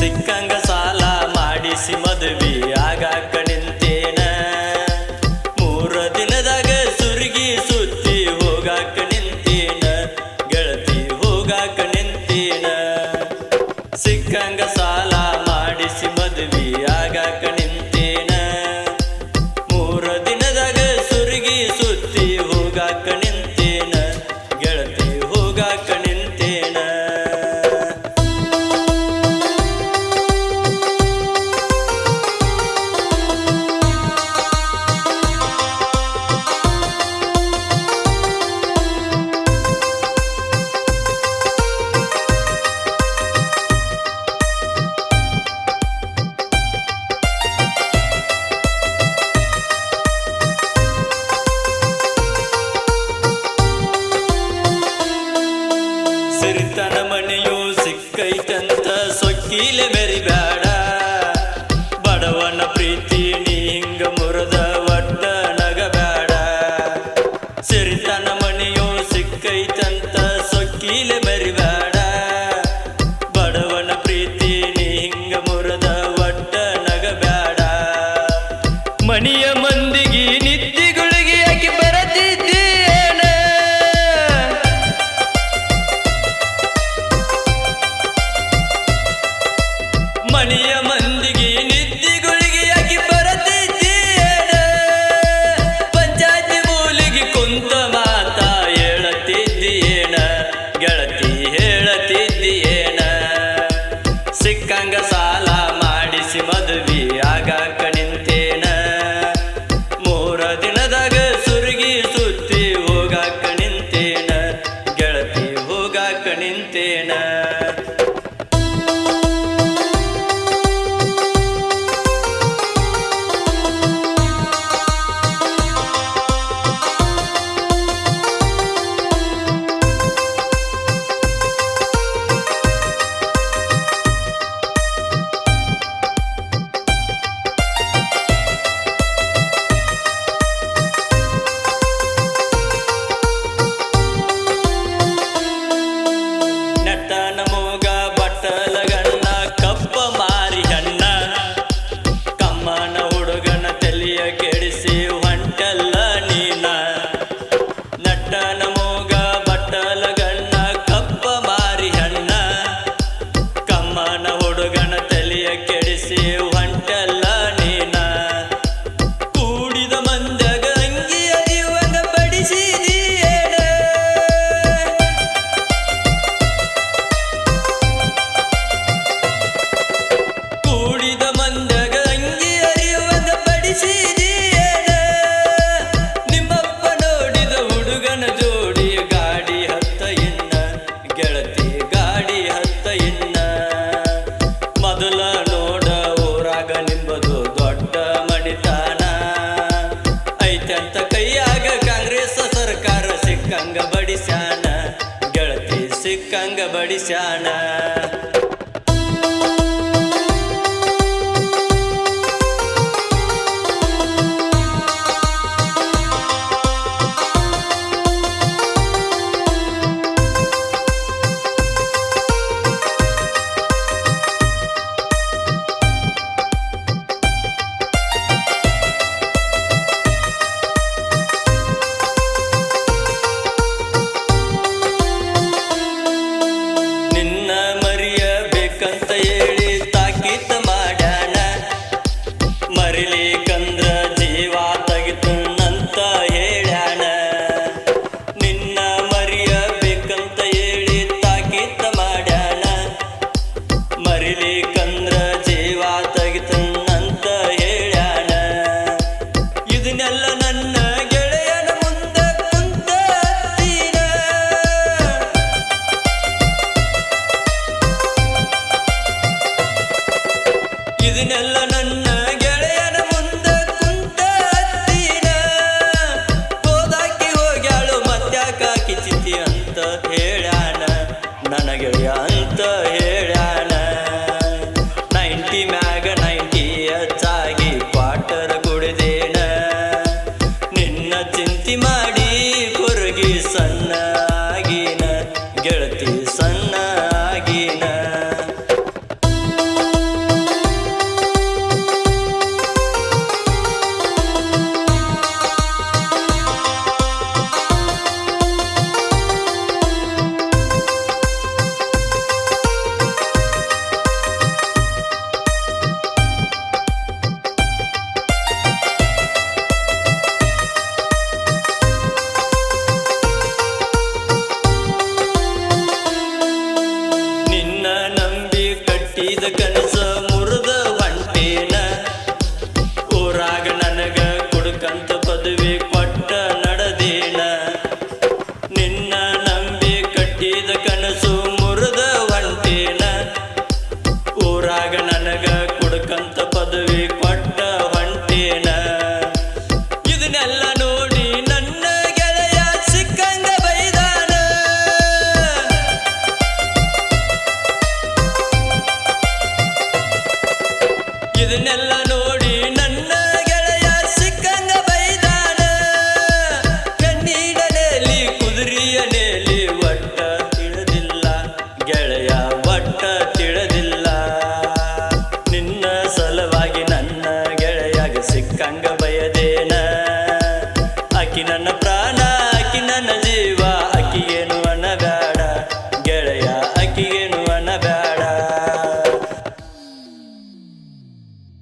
ಸಿಕ್ಕಂಗ ಸಾಲ ಮಾಡಿಸಿ ಮದುವೆ ಆಗಾಕ ನಿಂತೇನ 3 ದಿನದಾಗ ಸುರುಗಿ ಸುತ್ತಿ ಹೋಗಾಕ ನಿಂತೇನ ಗೆಳತಿ ಹೋಗಾಕ ನಿಂತೇನ ಸಿಕ್ಕಂಗ ಸಾಲ ಮಾಡಿಸಿ ಮದುವೆ ಆಗಾಕ ನಿಂತೇನ 3 ದಿನದಾಗ ಸುರುಗಿ ಸುತ್ತಿ ಹೋಗಾಕ ನಿಂತೇನ ಗೆಳತಿ ಹೋಗಾಕ ನಿಂತೇನ ಸಿರಿತನ ಮನೆಯು ಸಿಕ್ಕೈತಂತ ಸೊಕ್ಕಿಲೆ ಮೆರಿಬ್ಯಾಡ ಬಡವನ ಪ್ರೀತಿ ನೀ ಹಿಂಗ ಮುರದ ಒಟ್ಟ ನಗಬ್ಯಾಡ ಸಿರಿತನ ಮನೆಯು ಸಿಕ್ಕೈತಂತ ಸೊಕ್ಕಿಲೆ ಮೆರಿಬ್ಯಾಡ ಬಡವನ ಪ್ರೀತಿ ನೀ ಹಿಂಗ ಮುರದ ಒಟ್ಟ ನಗಬ್ಯಾಡ ಮನಿಯ ಮಂದಿಗೆ ನಿದ್ದಿಗಳಿಗೆ ಯಾಕೆ ಬರತಿದ್ದೀಯೇನ ಮನಿಯ ಮಂದಿಗೆ ನಿದ್ದಿಗಳಿಗೆ ಯಾಕೆ ಬರತಿದ್ದೀಯೇನ ಪಂಚಾಯತಿ ಮೂಲಿಗೆ ಕುಂತ ಮಾತ ಹೇಳತಿದ್ದೀಯೇನ ಗೆಳತಿ ಹೇಳತಿದ್ದೀಯೇನ ಸಿಕ್ಕಂಗ ಸಾಲ ಮಾಡಿಸಿ ಮದುವೆ ಆಗಾಕ ನಿಂತೇನ 3 ದಿನದಾಗ ಸುರುಗಿ ಸುತ್ತಿ ಹೋಗಾಕ ನಿಂತೇನ ಗೆಳತಿ ಹೋಗಾಕ ನಿಂತೇನ ನಟನ ಮೂಗ ಬಟ್ಟಲಗಣ್ಣ ಕಪ್ಪ ಮಾರಿ ಹಣ್ಣ ಕಮ್ಮನ ಹುಡುಗನ ತಲೆಯ ಕೆಡಿಸಿ ಹೊಂಟಲ್ಲ ನೀನ ನಟನ ಮೂಗ ಬಟ್ಟಲಗಣ್ಣ ಕಪ್ಪ ಮಾರಿ ಹಣ್ಣ ಕಮ್ಮನ ಹುಡುಗನ ತಲೆಯ ಕೆಡಿಸಿ ಹೊಂಟಲ್ಲ ನೀನ ಕೂಡಿದ ಮಂದಗ ಅಂಗಿ ಅರಿಯುವಂಗ ಬಡಿಸಿದೀಯೇನ ಕೂಡಿದ ಮಂದಗ ಅಂಗಿ ಅರಿಯುವಂಗ ಬಡಿಸಿದೀಯೇನ ನಿಮ್ಮಪ್ಪ ನೋಡಿದ ಹುಡುಗನ ಜೋಡಿ ಗಾಡಿ ಹತ್ತ ಇನ್ನ ಗೆಳತಿ ಗಾಡಿ ಹತ್ತ ಇನ್ನ ಮೊದಲ ನೋಡ ಊರಾಗ ನಿಂಬದು ದೊಡ್ಡ ಮಣಿತಾನ ಐತಂತ ಕೈಯಾಗ ಕಾಂಗ್ರೆಸ್ ಸರ್ಕಾರ ಸಿಕ್ಕಂಗ ಬಡಿಸ್ಯಾನ ಗೆಳತಿ ಸಿಕ್ಕಂಗ ಬಡಿಸ್ಯಾನ ನಿನ್ನ ಮರಿಯಬೇಕಂತ ಹೇಳಿ ತಾಕೀತ ಮಾಡ್ಯಾನ ಮರಿಲಿಕಂದ್ರ ಜೀವ ತೆಗಿತನಂತ ಹೇಳ್ಯಾನ ನಿನ್ನ ಮರಿಯಬೇಕಂತ ಹೇಳಿ ತಾಕೀತ ಮಾಡ್ಯಾನ ಮರಿಲಿಕಂದ್ರ ಜೀವ ತೆಗಿತನಂತ ಹೇಳ್ಯಾನ ಇದನ್ನೆಲ್ಲ ನನ್ನ ಗೆಳೆಯನ ಮುಂದ ಕುಂತ ಹತ್ತೀನ ಇದನ್ನೆಲ್ಲ ನನ್ನ ಗೆಳೆಯನ ಮುಂದ ಕುಂತ ಹತ್ತೀನ ಹೋದಾಕಿ ಹೋಗ್ಯಾಳು ಮತ್ಯಾಕ ಕಿಚಿತಿ ಅಂತ ಹೇಳ್ಯಾನ ನನ್ನ ಗೆಳೆಯ ಅಂತ ಹೇಳ್ಯಾನ 90 ಮ್ಯಾಗ 90 ಹೆಚ್ಚಾಗಿ ಕ್ವಾರ್ಟರ್ ಕುಡಿದೇನ ನಿನ್ನ ಚಿಂತಿ ಮಾಡಿ ಕೊರಗಿ ಸಣ್ಣ ಆಗಿನ ಗೆಳತಿ ಸಣ್ಣ ಆಗಿನ ನಿಂದ ಕನಸು